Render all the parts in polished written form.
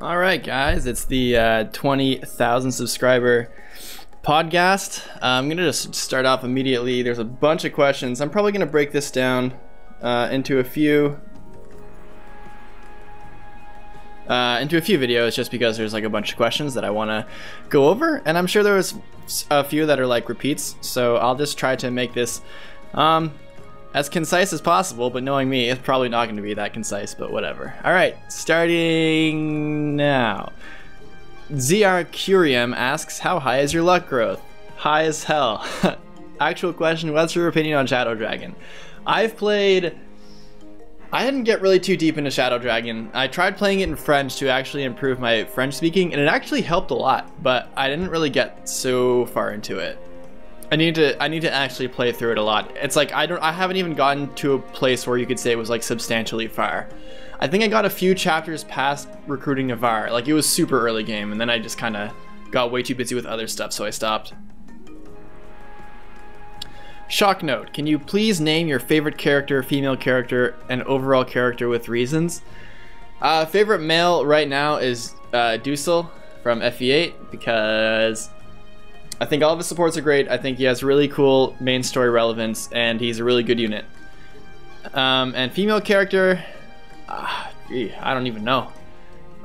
All right, guys, it's the 20,000 subscriber podcast. I'm gonna just start off immediately. There's a bunch of questions. I'm probably gonna break this down into a few videos, just because there's like a bunch of questions that I want to go over, and I'm sure there was a few that are like repeats. So I'll just try to make this as concise as possible, but knowing me, it's probably not going to be that concise, but whatever. All right, starting now. ZR Curium asks, how high is your luck growth? High as hell. Actual question, what's your opinion on Shadow Dragon? I didn't get really too deep into Shadow Dragon. I tried playing it in French to actually improve my French speaking, and it actually helped a lot, but I didn't really get so far into it. I need to actually play through it a lot. It's like I haven't even gotten to a place where you could say it was like substantially far. I think I got a few chapters past recruiting a VAR. Like, it was super early game, and then I just kind of got way too busy with other stuff, so I stopped. Shock note, can you please name your favorite character, female character, and overall character with reasons? Favorite male right now is Dumbbell from FE8, because I think all of his supports are great. I think he has really cool main story relevance, and he's a really good unit. And female character, I don't even know.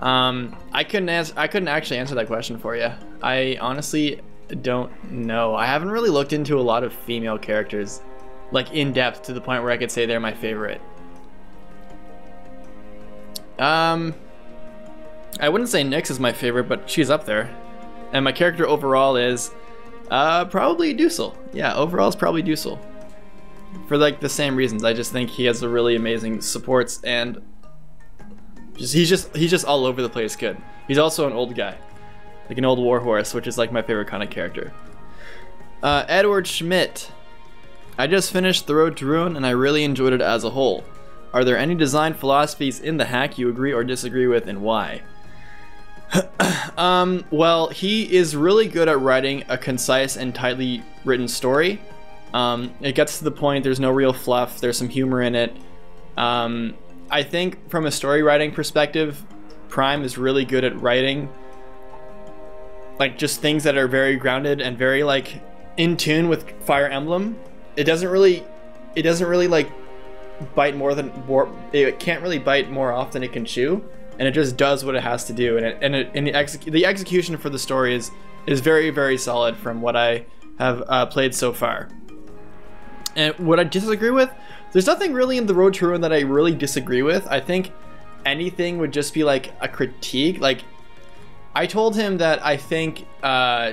I couldn't actually answer that question for you. I honestly don't know. I haven't really looked into a lot of female characters, like in depth, to the point where I could say they're my favorite. I wouldn't say Nyx is my favorite, but she's up there. And my character overall is probably Dumbbell. Yeah, overall is probably Dumbbell. For like the same reasons. I just think he has a really amazing supports, and he's just all over the place good. He's also an old guy, like an old warhorse, which is like my favorite kind of character. Edward Schmidt. I just finished The Road to Ruin, and I really enjoyed it as a whole. Are there any design philosophies in the hack you agree or disagree with, and why? Well, he is really good at writing a concise and tightly written story. It gets to the point, there's no real fluff, there's some humor in it. I think from a story writing perspective, Prime is really good at writing like just things that are very grounded and very like in tune with Fire Emblem. It doesn't really like bite more than it can't really bite more off than it can chew. And it just does what it has to do, and the execution for the story is very, very solid from what I have played so far. And what I disagree with, there's nothing really in The Road to Ruin that I really disagree with. I think anything would just be like a critique. Like, I told him that I think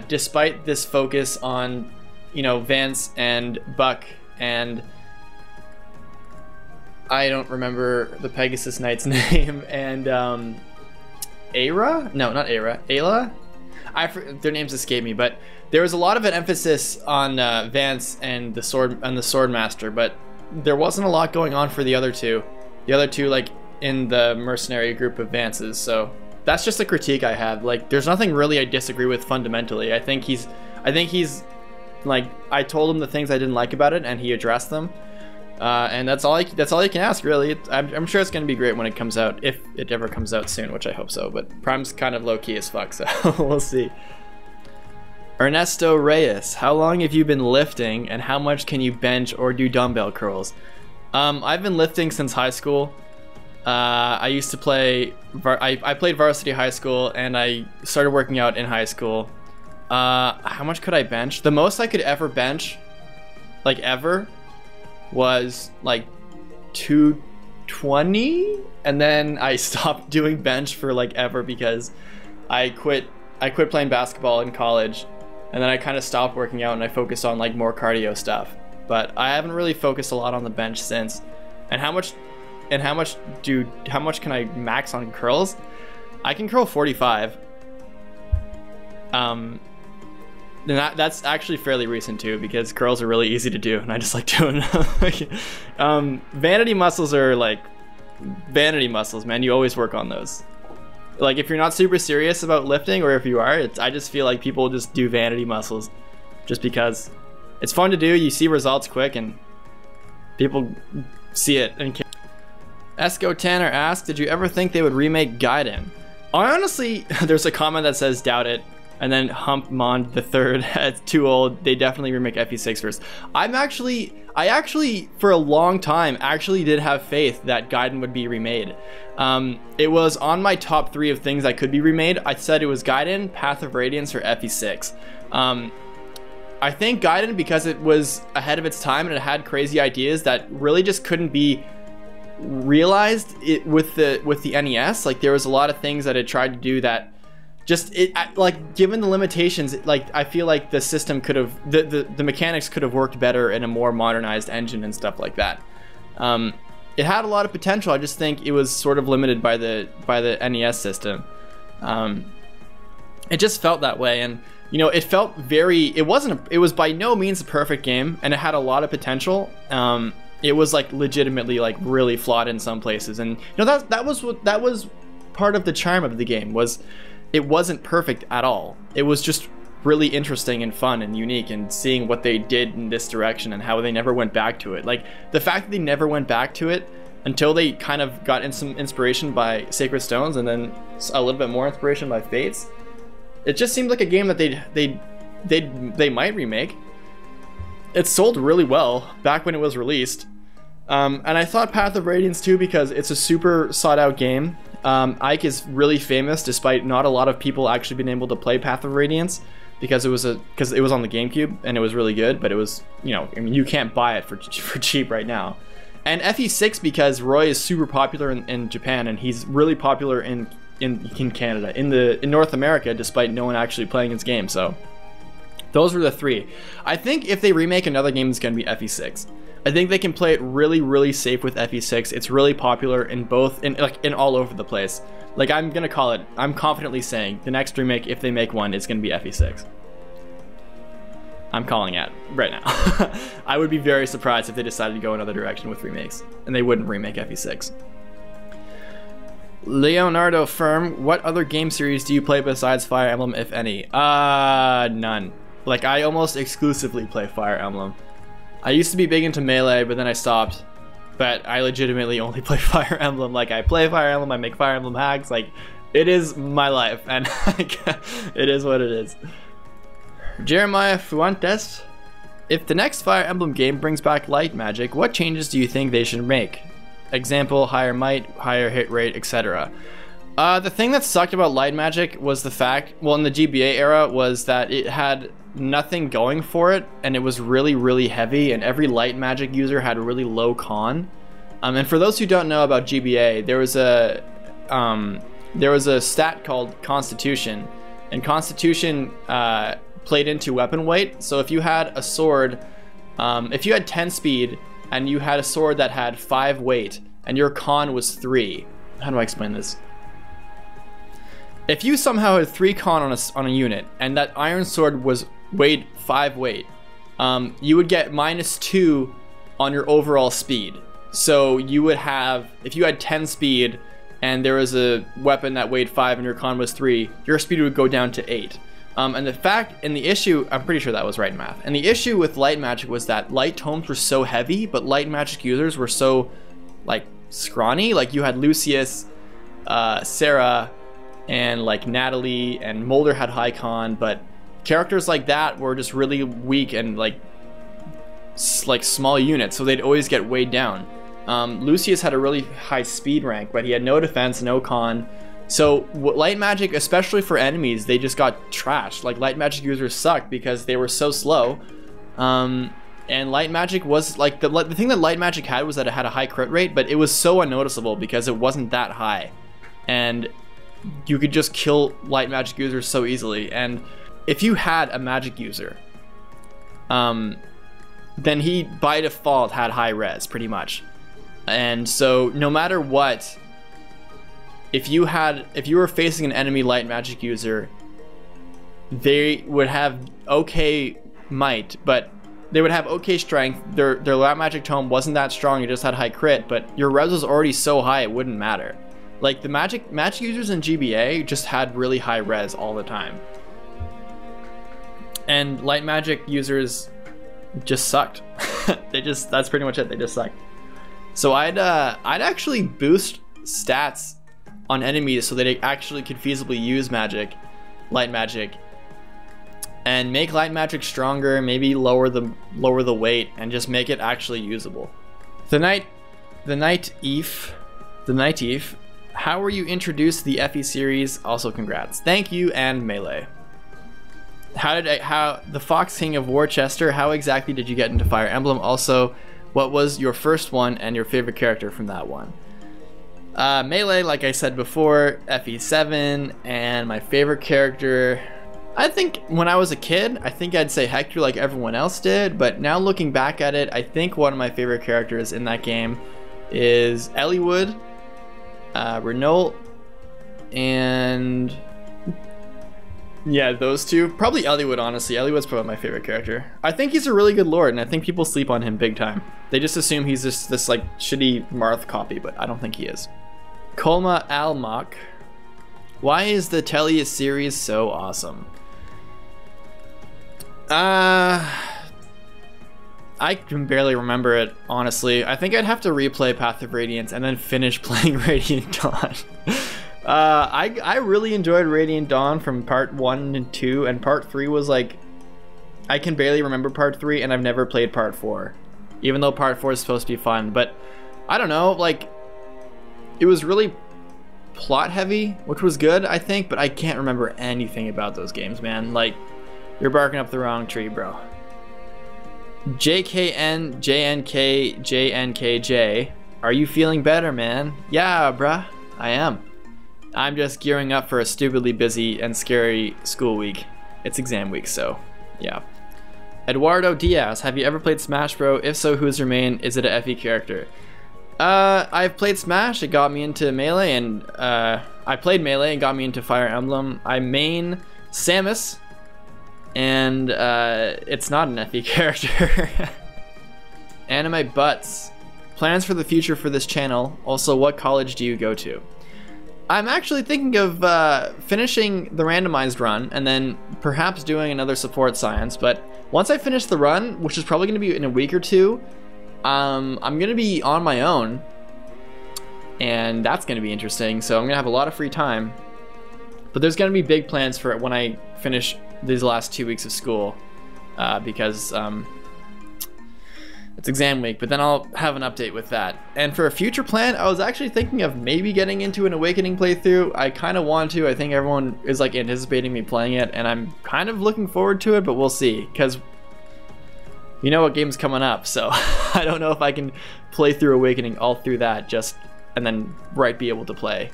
despite this focus on, you know, Vance and Buck and I don't remember the Pegasus Knight's name, and Aira? No, not Aira. Ayla? Their names escape me, but there was a lot of an emphasis on Vance and the Swordmaster, but there wasn't a lot going on for the other two. The other two, like, in the mercenary group of Vances, so that's just a critique I have. Like, there's nothing really I disagree with fundamentally. I think he's like, I told him the things I didn't like about it, and he addressed them. And that's all you can ask, really. I'm sure it's going to be great when it comes out, if it ever comes out soon, which I hope so. But Prime's kind of low-key as fuck, so we'll see. Ernesto Reyes, how long have you been lifting, and how much can you bench or do dumbbell curls? I've been lifting since high school. I used to play. I played varsity high school, and I started working out in high school. How much could I bench? The most I could ever bench, like ever, was like 220, and then I stopped doing bench for like ever because I quit playing basketball in college, and then I kind of stopped working out and I focused on like more cardio stuff. But I haven't really focused a lot on the bench since. And how much can I max on curls? I can curl 45. That's actually fairly recent too, because curls are really easy to do, and I just like doing them. Vanity muscles are like vanity muscles, man. You always work on those. Like, if you're not super serious about lifting, or if you are, I just feel like people just do vanity muscles just because it's fun to do. You see results quick, and people see it. And Esco Tanner asked, did you ever think they would remake Gaiden? I honestly, there's a comment that says doubt it, and then Hump Mond the third, it's too old. They definitely remake FE6 first. I actually, for a long time, actually did have faith that Gaiden would be remade. It was on my top 3 of things that could be remade. I said it was Gaiden, Path of Radiance, or FE6. I think Gaiden, because it was ahead of its time and it had crazy ideas that really just couldn't be realized with the NES. Like, there was a lot of things that it tried to do that just, like, given the limitations, like, I feel like the system could have, the mechanics could have worked better in a more modernized engine and stuff like that. It had a lot of potential. I just think it was sort of limited by the NES system. It just felt that way, and you know, it felt very, it was by no means a perfect game, and it had a lot of potential. It was like legitimately like really flawed in some places, and you know, that was part of the charm of the game, was it wasn't perfect at all. It was just really interesting and fun and unique, and seeing what they did in this direction and how they never went back to it. Like, the fact that they never went back to it until they kind of got in some inspiration by Sacred Stones and then a little bit more inspiration by Fates. It just seemed like a game that they might remake. It sold really well back when it was released. And I thought Path of Radiance too, because it's a super sought out game. Ike is really famous, despite not a lot of people actually being able to play Path of Radiance, because it was on the GameCube and it was really good, but it was, you know, I mean, you can't buy it for cheap right now. And FE6, because Roy is super popular in Japan, and he's really popular in Canada, in North America, despite no one actually playing his game. So those were the 3. I think if they remake another game, it's going to be FE6. I think they can play it really, really safe with FE6. It's really popular in both, in all over the place. Like, I'm gonna call it, I'm confidently saying the next remake, if they make one, it's gonna be FE6. I'm calling it right now. I would be very surprised if they decided to go another direction with remakes, and they wouldn't remake FE6. Leonardo Firm, what other game series do you play besides Fire Emblem, if any? None. Like, I almost exclusively play Fire Emblem. I used to be big into Melee, but then I stopped. But I legitimately only play Fire Emblem. Like, I play Fire Emblem, I make Fire Emblem hacks. Like, it is my life, and it is what it is. Jeremiah Fuentes, if the next Fire Emblem game brings back light magic, what changes do you think they should make? Example, higher might, higher hit rate, etc. The thing that sucked about light magic was the fact, well, in the GBA era, was that it had nothing going for it, and it was really, really heavy, and every light magic user had a really low con. And for those who don't know about GBA, there was a stat called Constitution, and Constitution played into weapon weight. So if you had a sword, if you had 10 speed and you had a sword that had 5 weight and your con was 3, how do I explain this? If you somehow had 3 con on a unit and that iron sword weighed 5 weight, you would get -2 on your overall speed. So you would have, if you had 10 speed and there was a weapon that weighed 5 and your con was 3, your speed would go down to 8. And the issue, I'm pretty sure that was right in math. And the issue with light magic was that light tomes were so heavy, but light magic users were so, like, scrawny. Like, you had Lucius, Sarah, and like Natalie, and Mulder had high con, but characters like that were just really weak and like small units, so they'd always get weighed down. Lucius had a really high speed rank, but he had no defense, no con. So light magic, especially for enemies, they just got trashed. Like, light magic users sucked because they were so slow. And light magic was like, the thing that light magic had was that it had a high crit rate, but it was so unnoticeable because it wasn't that high. And you could just kill light magic users so easily. And if you had a magic user, then he by default had high res pretty much. And so no matter what, if you were facing an enemy light magic user, they would have okay might, but they would have okay strength. Their light magic tome wasn't that strong, it just had high crit, but your res was already so high it wouldn't matter. Like, the magic users in GBA just had really high res all the time. And light magic users just sucked. That's pretty much it, they just sucked. So I'd actually boost stats on enemies so they actually could feasibly use magic, light magic, and make light magic stronger, maybe lower the weight, and just make it actually usable. The Night Eve, how were you introduced to the FE series? Also congrats. Thank you, and Melee. How the Fox King of Worcester, how exactly did you get into Fire Emblem? Also, what was your first one and your favorite character from that one? Melee, like I said before, FE7, and my favorite character, I think when I was a kid, I think I'd say Hector like everyone else did, but now looking back at it, I think one of my favorite characters in that game is Eliwood, Renault, and yeah, those two. Probably Eliwood, honestly. Eliwood's probably my favorite character. I think he's a really good lord, and I think people sleep on him big time. They just assume he's just this like shitty Marth copy, but I don't think he is. Kolma Almach, why is the Tellius series so awesome? I can barely remember it, honestly. I think I'd have to replay Path of Radiance and then finish playing Radiant Dawn. I really enjoyed Radiant Dawn from part 1 and 2, and part 3 was like, I can barely remember part 3, and I've never played part 4, even though part 4 is supposed to be fun. But I don't know, like, it was really plot heavy, which was good, I think, but I can't remember anything about those games, man. Like, you're barking up the wrong tree, bro. JKN, JNK, JNKJ, are you feeling better, man? Yeah, bruh, I am. I'm just gearing up for a stupidly busy and scary school week. It's exam week, so yeah. Eduardo Diaz, have you ever played Smash Bro? If so, who's your main? Is it a FE character? I've played Smash, it got me into Melee, and I played Melee and got me into Fire Emblem. I main Samus, and it's not an FE character. Anime Butts, plans for the future for this channel. Also, what college do you go to? I'm actually thinking of finishing the randomized run and then perhaps doing another support science, but once I finish the run, which is probably going to be in a week or two, I'm going to be on my own, and that's going to be interesting, so I'm going to have a lot of free time. But there's going to be big plans for it when I finish these last 2 weeks of school, because it's exam week, but then I'll have an update with that. And for a future plan, I was actually thinking of maybe getting into an Awakening playthrough. I kind of want to. I think everyone is like anticipating me playing it, and I'm kind of looking forward to it, but we'll see, because you know what game's coming up, so I don't know if I can play through Awakening all through that and then be able to play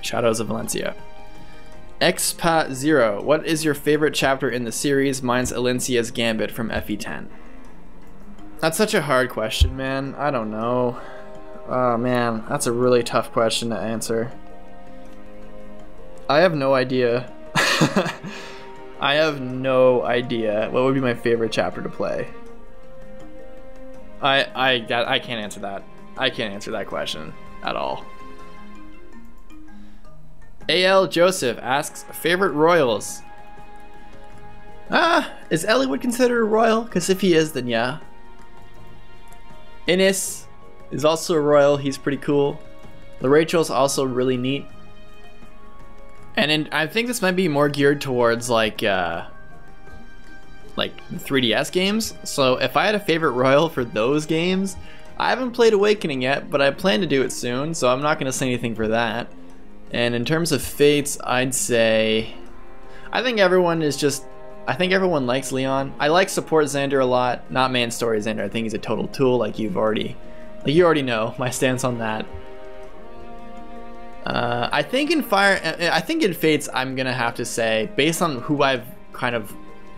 Shadows of Valencia. Expa Zero, what is your favorite chapter in the series? Mine's Alencia's Gambit from FE10. That's such a hard question, man. I don't know. Oh man, that's a really tough question to answer. I have no idea. I have no idea what would be my favorite chapter to play. I can't answer that. I can't answer that question at all. AL Joseph asks, favorite royals? Is Eliwood considered a royal? Because if he is, then yeah. Innis is also a royal. He's pretty cool. Rachel's also really neat. And I think this might be more geared towards like 3DS games. So if I had a favorite royal for those games, I haven't played Awakening yet, but I plan to do it soon, so I'm not going to say anything for that. And in terms of fates, I'd say I think everyone likes Leon. I like support Xander a lot, not main story Xander. I think he's a total tool, you already know my stance on that. I think in Fates, I'm gonna have to say, based on who I've kind of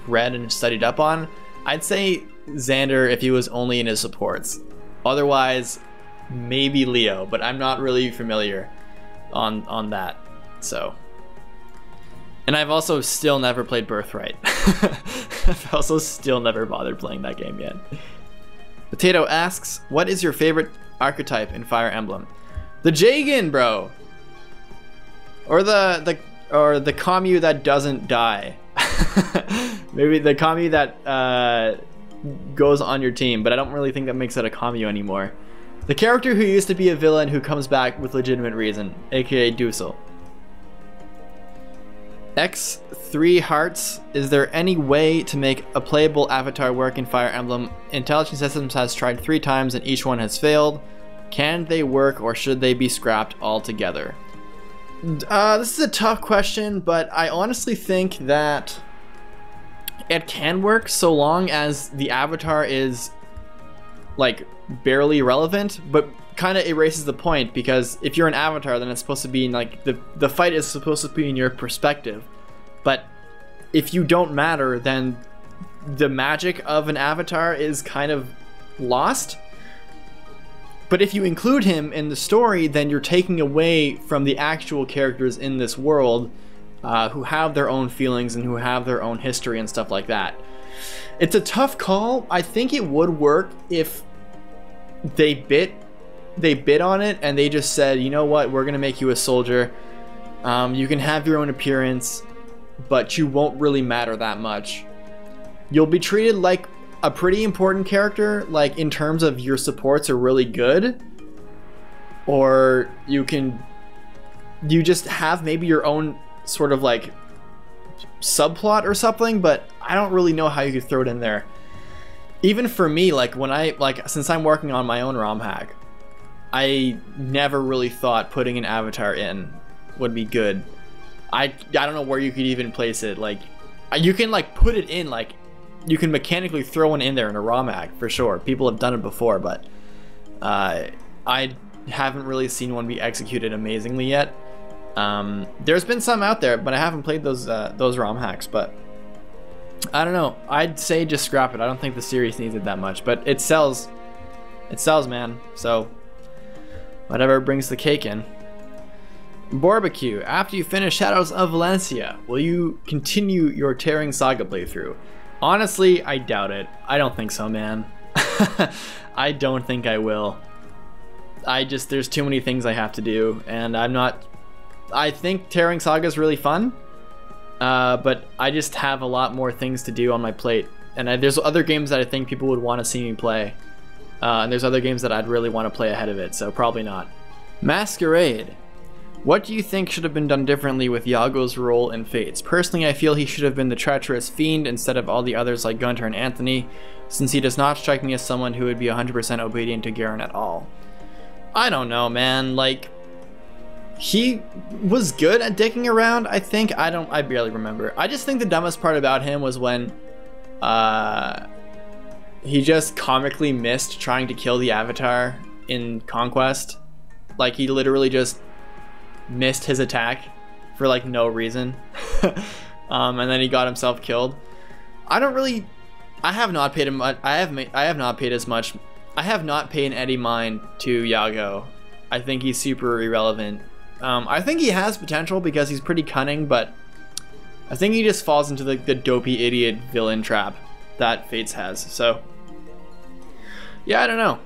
read and studied up on, I'd say Xander if he was only in his supports. Otherwise, maybe Leo, but I'm not really familiar on that. So, and I've also still never played Birthright. I've also still never bothered playing that game yet. Potato asks, what is your favorite archetype in Fire Emblem? The Jagan, bro. Or the Kamyu that doesn't die. Maybe the Kamyu that goes on your team, but I don't really think that makes it a Kamyu anymore. I The character who used to be a villain who comes back with legitimate reason, aka Dusel. X3 Hearts, is there any way to make a playable avatar work in Fire Emblem? Intelligent Systems has tried 3 times and each one has failed. Can they work or should they be scrapped altogether? This is a tough question, but I honestly think that it can work so long as the avatar is like barely relevant, but kind of erases the point, because if you're an avatar, then it's supposed to be in, like, the fight is supposed to be in your perspective. But if you don't matter, then the magic of an avatar is kind of lost. But if you include him in the story, then you're taking away from the actual characters in this world, who have their own feelings and who have their own history and stuff like that. It's a tough call. I think it would work if they bit on it and they just said, you know what, we're gonna make you a soldier. You can have your own appearance, but you won't really matter that much. You'll be treated like a pretty important character, like in terms of your supports are really good, or you just have maybe your own sort of like subplot or something, but I don't really know how you could throw it in there. Even for me, like since I'm working on my own ROM hack, I never really thought putting an avatar in would be good. I don't know where you could even place it. Like, you can like put it in, like you can mechanically throw one in there in a ROM hack for sure. People have done it before, but I haven't really seen one be executed amazingly yet. There's been some out there, but I haven't played those ROM hacks. But I don't know. I'd say just scrap it. I don't think the series needs it that much, but it sells. It sells, man. So whatever brings the cake in. Barbecue, after you finish Shadows of Valencia, will you continue your Tearing Saga playthrough? Honestly, I doubt it. I don't think so, man. I don't think I will. There's too many things I have to do, and I think Tearing Saga is really fun, but I just have a lot more things to do on my plate. And there's other games that I think people would want to see me play. And there's other games that I'd really want to play ahead of it, so probably not. Masquerade. What do you think should have been done differently with Yago's role in Fates? Personally, I feel he should have been the treacherous fiend instead of all the others like Gunter and Anthony, since he does not strike me as someone who would be 100% obedient to Garen at all. I don't know, man. Like, he was good at dicking around, I think. I barely remember. I just think the dumbest part about him was when he just comically missed trying to kill the Avatar in Conquest. Like, he literally just missed his attack for like no reason. And then he got himself killed. I have not paid any mind to Yago. I think he's super irrelevant. I think he has potential because he's pretty cunning, but I think he just falls into the dopey idiot villain trap that Fates has. So yeah, I don't know.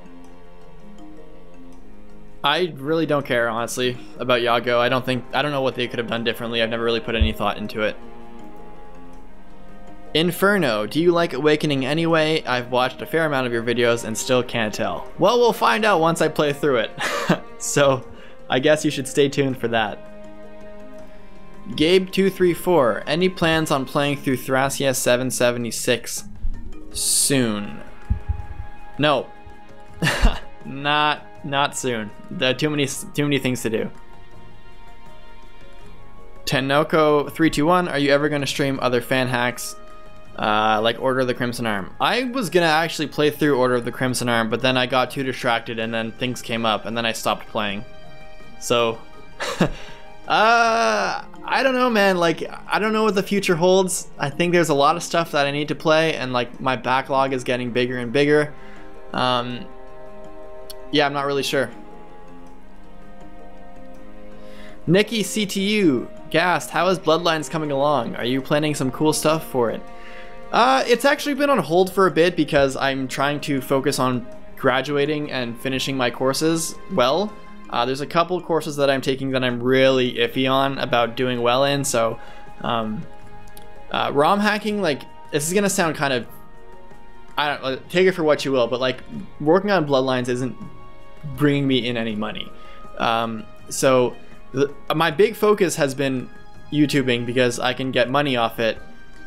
I really don't care, honestly, about Yago. I don't know what they could have done differently. I've never really put any thought into it. Inferno, do you like Awakening anyway? I've watched a fair amount of your videos and still can't tell. Well, we'll find out once I play through it. So I guess you should stay tuned for that. Gabe234, any plans on playing through Thracia 776 soon? No. Not soon. There are too many things to do. Tenoko321, are you ever going to stream other fan hacks like Order of the Crimson Arm? I was going to actually play through Order of the Crimson Arm, but then I got too distracted and then things came up and then I stopped playing. So I don't know, man. Like, I don't know what the future holds. I think there's a lot of stuff that I need to play, and like my backlog is getting bigger and bigger. Yeah, I'm not really sure. Nikki CTU, Ghast, how is Bloodlines coming along? Are you planning some cool stuff for it? It's actually been on hold for a bit because I'm trying to focus on graduating and finishing my courses well. There's a couple courses that I'm taking that I'm really iffy on about doing well in, so ROM hacking, like, this is gonna sound kind of, I don't know, take it for what you will, but like working on Bloodlines isn't bringing me in any money. So my big focus has been YouTubing because I can get money off it,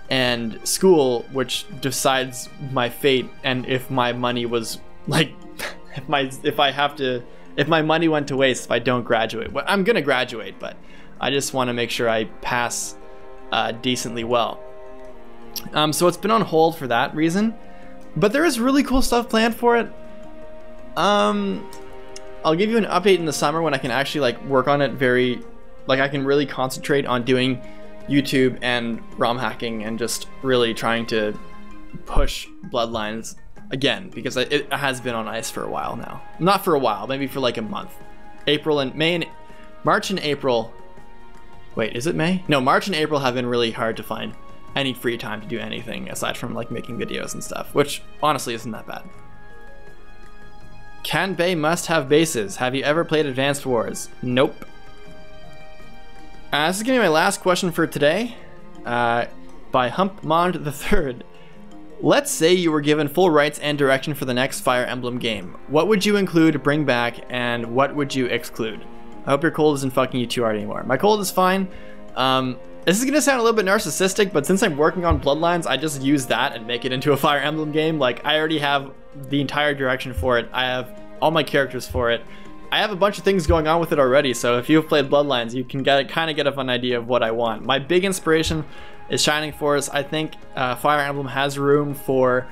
and school, which decides my fate. And if my money was like, if my money went to waste if I don't graduate. Well, I'm gonna graduate, but I just want to make sure I pass decently well. So it's been on hold for that reason, but there is really cool stuff planned for it. I'll give you an update in the summer when I can actually like work on it I can really concentrate on doing YouTube and ROM hacking and just really trying to push Bloodlines again, because it has been on ice for a while now. Not for a while, maybe for like a month. March and April. Wait, is it May? No, March and April have been really hard to find any free time to do anything aside from like making videos and stuff, which honestly isn't that bad. Can Bay must have bases? Have you ever played Advanced Wars? Nope. This is gonna be my last question for today, by Humpmond III. Let's say you were given full rights and direction for the next Fire Emblem game. What would you include, bring back, and what would you exclude? I hope your cold isn't fucking you too hard anymore. My cold is fine. This is gonna sound a little bit narcissistic, but since I'm working on Bloodlines, I just use that and make it into a Fire Emblem game. Like, I already have the entire direction for it. I have all my characters for it. I have a bunch of things going on with it already, so if you've played Bloodlines, you can kind of get a fun idea of what I want. My big inspiration is Shining Force. I think Fire Emblem has room for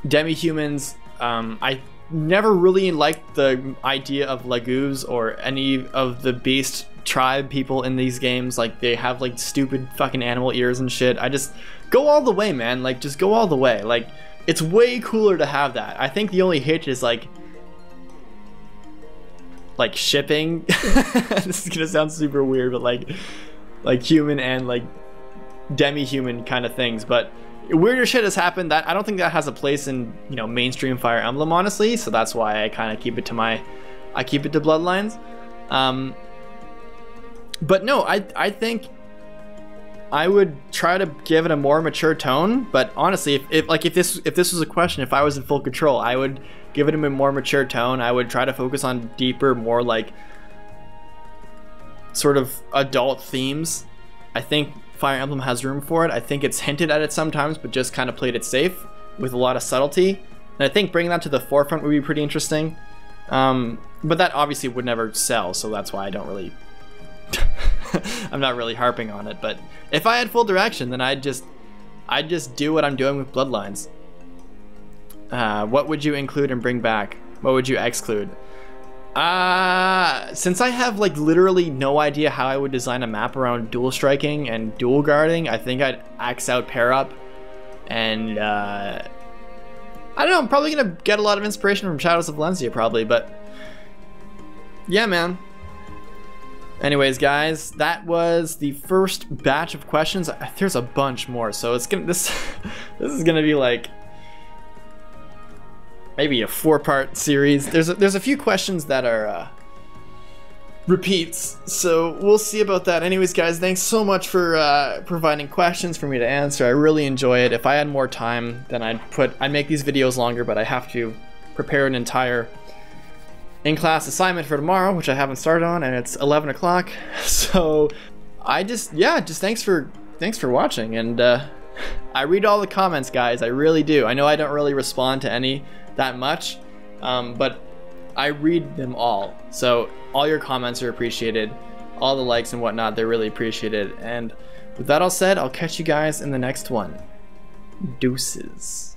demi-humans. I never really liked the idea of Laguz or any of the beast tribe people in these games. Like, they have like stupid fucking animal ears and shit. I just go all the way, man. Like, just go all the way. Like, it's way cooler to have that. I think the only hitch is like shipping. This is gonna sound super weird, but like human and like demi-human kind of things. But weirder shit has happened that I don't think that has a place in, you know, mainstream Fire Emblem, honestly. So that's why I kind of keep it to Bloodlines. But no, I think I would try to give it a more mature tone. But honestly, if this was a question, if I was in full control, I would give it a more mature tone. I would try to focus on deeper, more like sort of adult themes. I think Fire Emblem has room for it. I think it's hinted at it sometimes, but just kind of played it safe with a lot of subtlety. And I think bringing that to the forefront would be pretty interesting. But that obviously would never sell, so that's why I don't really I'm not really harping on it. But if I had full direction, then I'd just do what I'm doing with Bloodlines. What would you include and bring back? What would you exclude? Since I have like literally no idea how I would design a map around dual striking and dual guarding, I think I'd axe out pair up. And I don't know, I'm probably gonna get a lot of inspiration from Shadows of Valencia probably, but yeah, man. Anyways, guys, that was the first batch of questions. There's a bunch more, so it's gonna this is gonna be like maybe a 4-part series. There's a few questions that are repeats, so we'll see about that. Anyways, guys, thanks so much for providing questions for me to answer. I really enjoy it. If I had more time, then I'd make these videos longer, but I have to prepare an entire in-class assignment for tomorrow, which I haven't started on, and it's 11 o'clock. So just thanks for watching, and I read all the comments, guys. I really do. I know I don't really respond to any that much, but I read them all. So all your comments are appreciated, all the likes and whatnot, they're really appreciated. And with that all said, I'll catch you guys in the next one. Deuces.